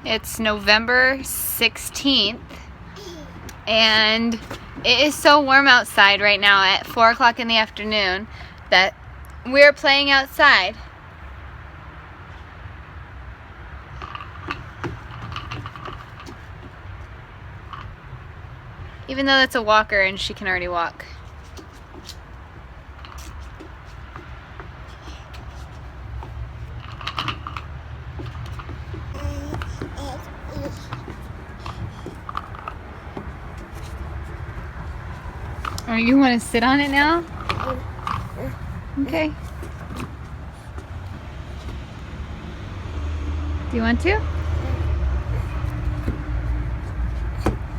It's November 16th, and it is so warm outside right now at 4 o'clock in the afternoon that we're playing outside. Even though that's a walker and she can already walk. Oh, you want to sit on it now? Okay. Do you want to?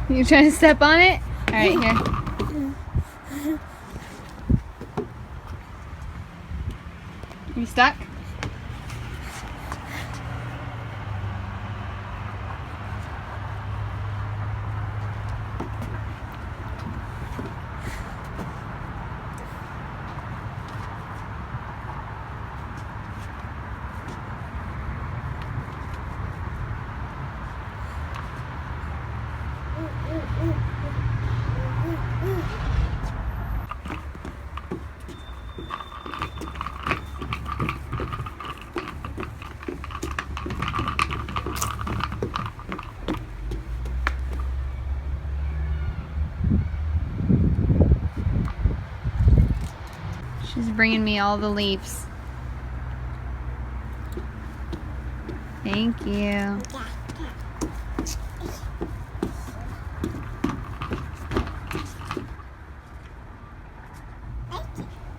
You trying to step on it? Alright, here. You stuck? She's bringing me all the leaves. Thank you.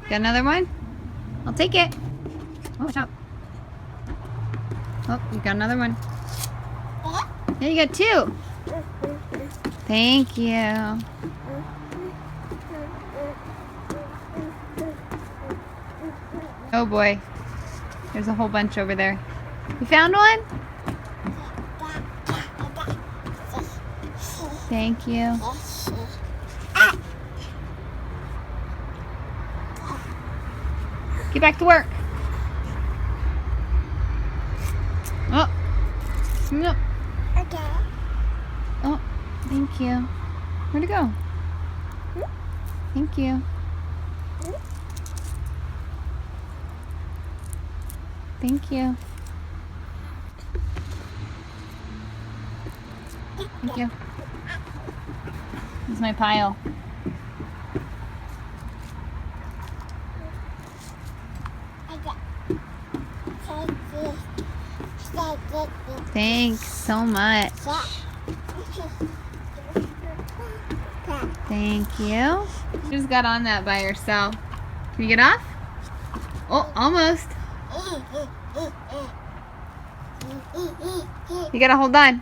Got another one? I'll take it. Oh, watch out. Oh, you got another one. Yeah, you got two. Thank you. Oh boy. There's a whole bunch over there. You found one? Thank you. Get back to work. Oh. No. Okay. Oh, thank you. Where'd it go? Thank you. Thank you. Thank you. This is my pile. Thanks so much. Thank you. She just got on that by herself. Can you get off? Oh, almost. You gotta hold on.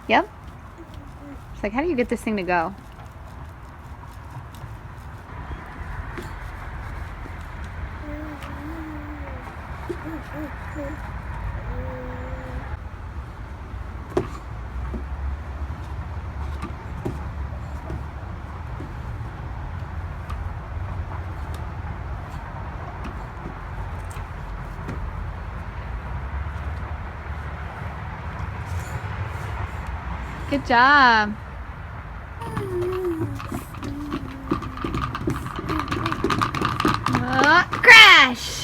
Yep. It's like, how do you get this thing to go? Good job. Oh, crash!